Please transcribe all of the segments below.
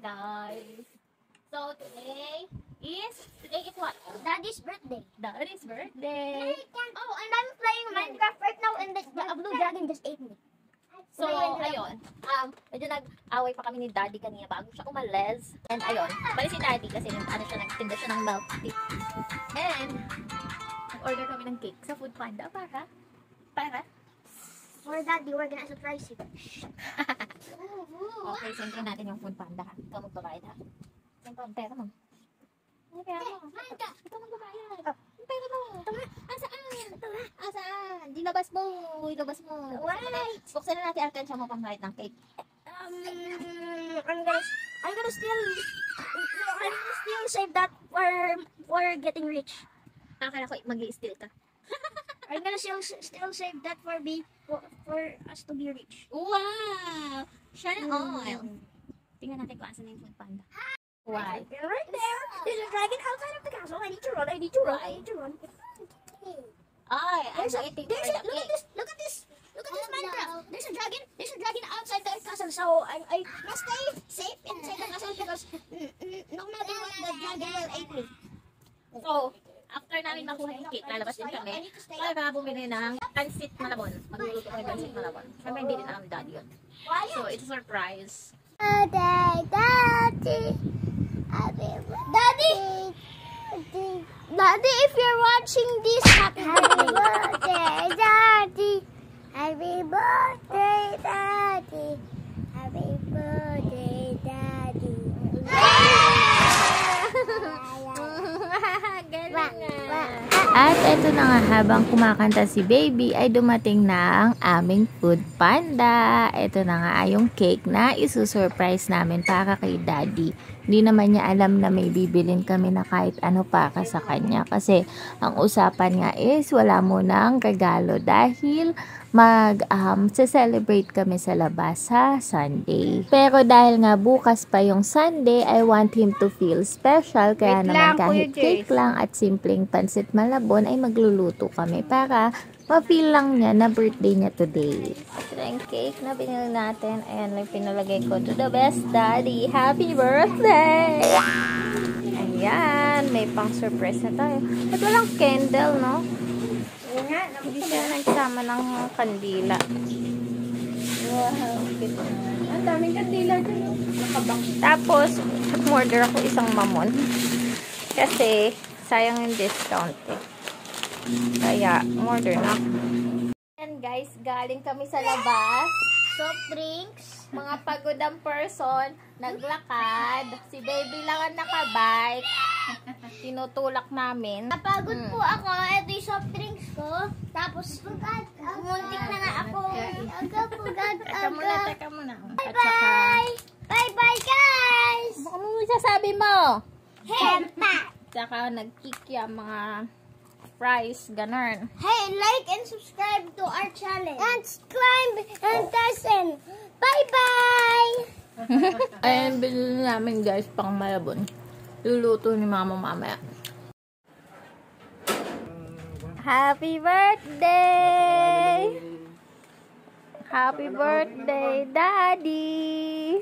guys. So today is what? Daddy's birthday. Daddy's birthday. Oh, and I'm playing Minecraft right now and the blue dragon just ate me. So, ayun. Medyo nag-away pa kami ni Daddy kanina bago siya umalis. And ayun, bali si Daddy kasi nagtinda siya ng milk tea. And order kami ng cake sa Food Panda para For Daddy, we're gonna surprise you. Okay, siyempre natin yung Food Panda. Ikaw magbabayad ha. Siyempre ang pera mo. Ang pera mo. Ikaw magbabayad. Ang pera mo. Asaan? Ilabas mo. Buksan na natin alkansya mo pang kahit ng cake. I'm gonna still save that for getting rich. Akala ko mag-i-steal ka. I'm gonna still save that for us to be rich. Wow! Shine oil. Tingnan natin kung asan yung Food Panda. Why? Right there. There's a dragon outside of the castle. I need to run. Ay, I'm Look waiting for the cake. at this Minecraft. There's a dragon outside the castle. So I must stay safe inside the castle because no matter what, the dragon will eat me. So, after namin makuha yung cake, lalabas din kami para bumili ng pansit malabon. Magluluto kami pansit malabon. Siyempre hindi din alam ni Daddy yun. So, it's a surprise. Daddy, if you're watching this, happy birthday, Daddy. Happy birthday, Daddy. Happy birthday, Daddy. At eto na nga, habang kumakanta si baby ay dumating na ang aming Food Panda. Eto na nga yung cake na isusurprise namin para kay Daddy. Hindi naman niya alam na may bibilin kami na kahit ano para sa kanya. Kasi ang usapan nga is wala mo ng regalo dahil celebrate kami sa labas sa Sunday. Pero dahil nga bukas pa yung Sunday, I want him to feel special. Kaya naman kahit cake lang at simpleng pansit malabon ay magluluto kami para ma-feel lang niya na birthday niya today. Ito yung cake na binili natin. Ayan lang pinalagay ko. To the best Daddy. Happy birthday! Ayan. May pang surprise na tayo. At walang candle, no? Hindi siya nagsama ng kandila. Wow. Ang daming kandila dyan. Tapos, order ako isang mamon. Kasi, sayang yung discount eh. Kaya, order na. And guys, galing kami sa labas. Soft drinks. Mga pagod ang person, naglakad. Si baby lang ang nakabike. Tinutulak namin. Napagod po ako. Ito yung soft drinks ko. Tapos, muntik na nga ako. Teka muna. Bye-bye! Bye-bye, guys! Ano mo sasabi mo? Hempa! Tsaka nag-kick yung mga fries, ganun. Hey, like and subscribe to our channel. And subscribe and listen. Bye-bye! Ayan, bilhin namin guys, pang malabon. Luluto ni mama mamaya. Happy birthday! Happy birthday, Daddy!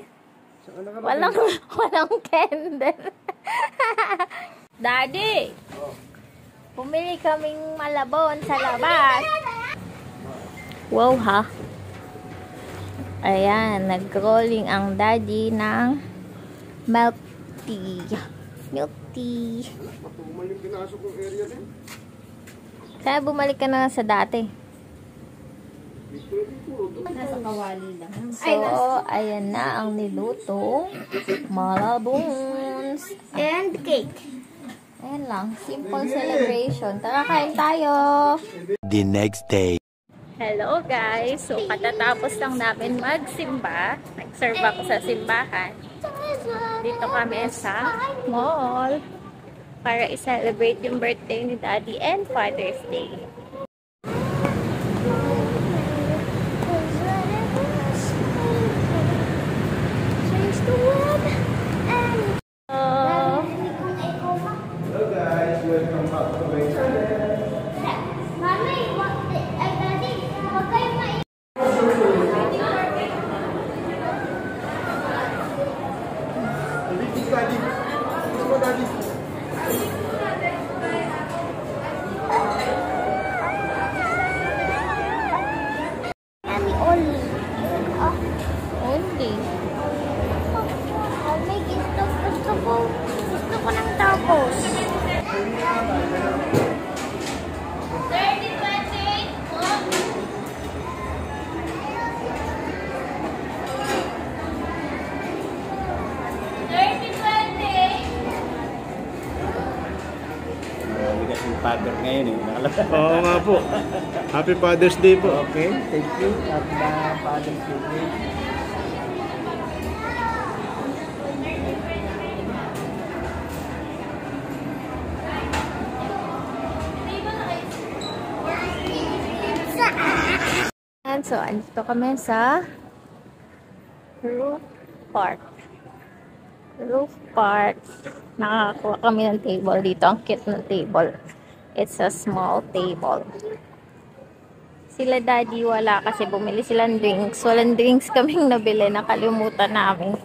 Walang candle. Daddy! Pumili kaming malabon sa labas. Wow ha! Ayan, nag-rolling ang Daddy ng milk tea. Milk tea. Kaya bumalik ka na sa dati. Nasa kawali lang. So, ayan na ang niluto. Malabons. And cake. Ayan lang. Simple celebration. Tara, kain tayo. The next day. Hello guys. So, katatapos lang namin magsimba. Nag-serve ako sa simbahan. Dito kami sa mall para i-celebrate yung birthday ni Daddy and Father's Day. Hello guys, welcome back to my channel. Mami, Daddy, huwag kayo father ngayon eh. Nakalagay. Oo nga po. Happy Father's Day po. Okay, thank you. At Father's Day. And so, andito kami sa roof park. Roof park. Nakakakuha kami ng table dito. Ang cute ng table. It's a small table. Sila daddy wala kasi bumili silang drinks. Walang drinks kaming nabili. Nakalimutan namin.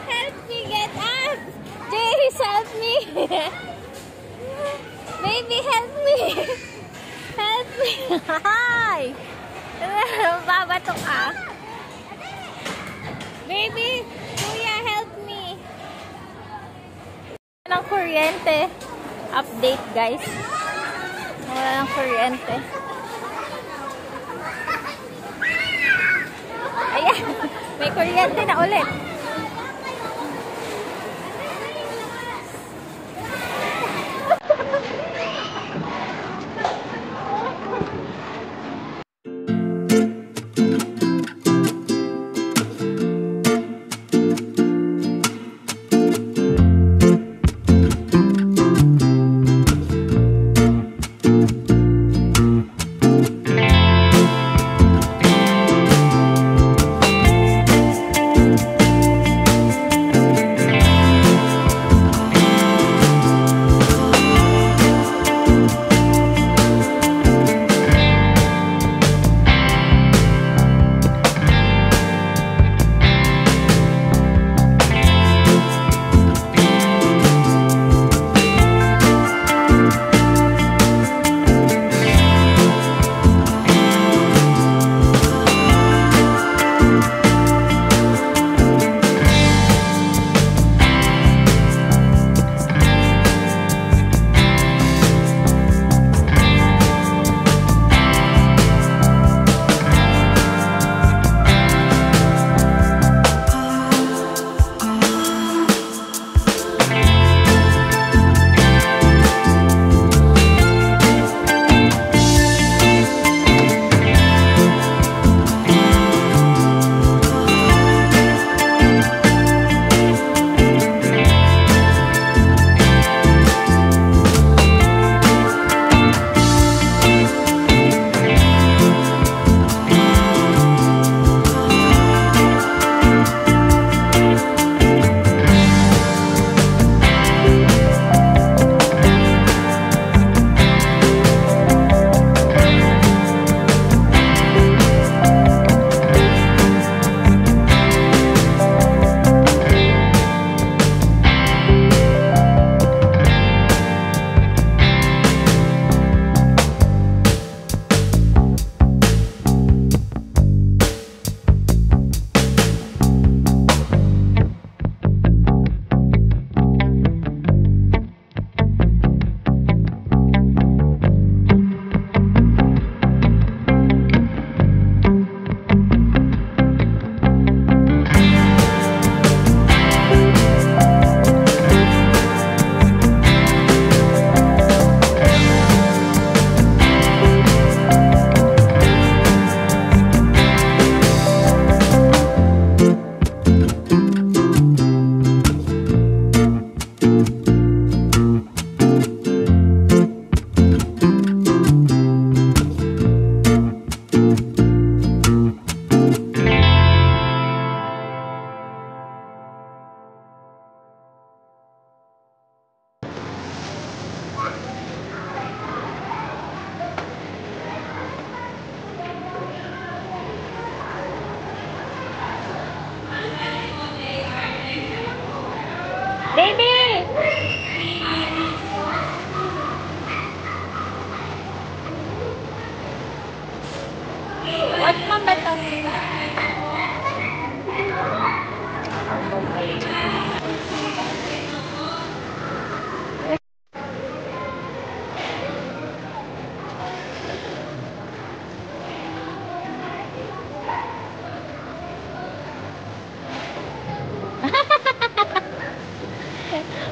Help me get up! Jace, help me! Baby, help me! Help me! Hi! Babato ka. Baby, kuya, help me! Walang kuryente. Update, guys. Walang kuryente. Ayan. May kuryente na ulit.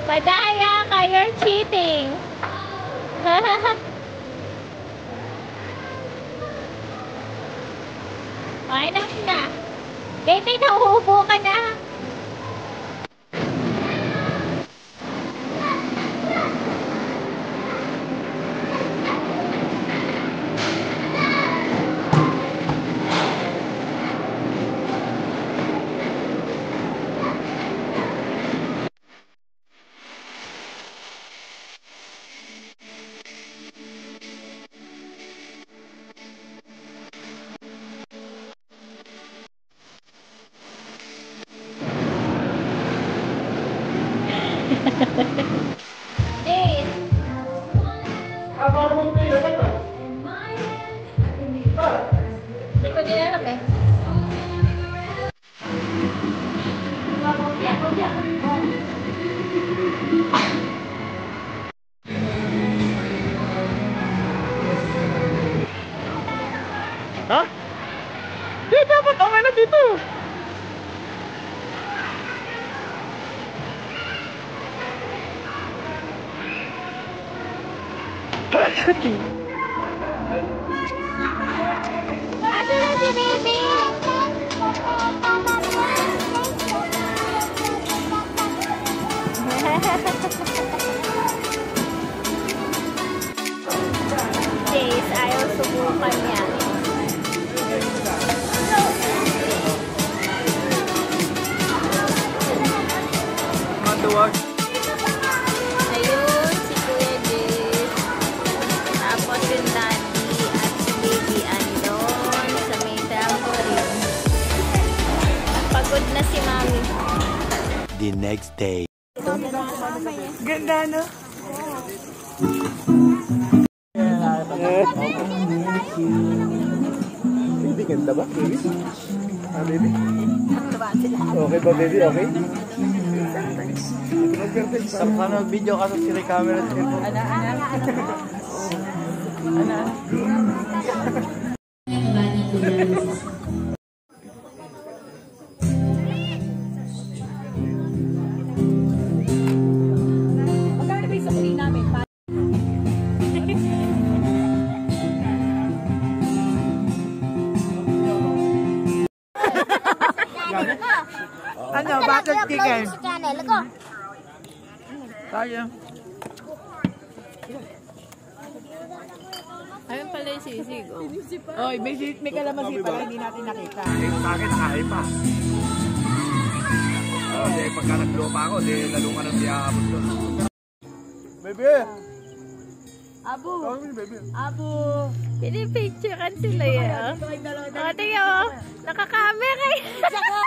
Madaya ka, you're cheating. Ay, na. David, nauubo ka na. Hey. Hindi ko din alam eh. Ha? Di, dapat okay na dito. Ano na si baby? Jace, ayaw subukan niya. Matuwag. Ayun, si Kuya Jace. Tapos yung daddy at si baby andon sa may trampoline. Pagod na si mami. The next day. Ganda, no? Baby, ganda ba? Baby? Ah, baby? Okay ba, baby? Okay? Sana video ka sa siri camera sa cellphone. Ana. Ano, bakit chicken? Channel ko. Kaya. Ayun pala yung sisig. Oy, may kalamansi pala, hindi natin nakita. Sa akin, nakain pa. Oh, di pagka naglupa ako, di lalo ka nang diabot doon. Baby! Abo! Baby! Abo! Pinipicturean sila yan. Tingnan mo, nakakamera eh. Saka,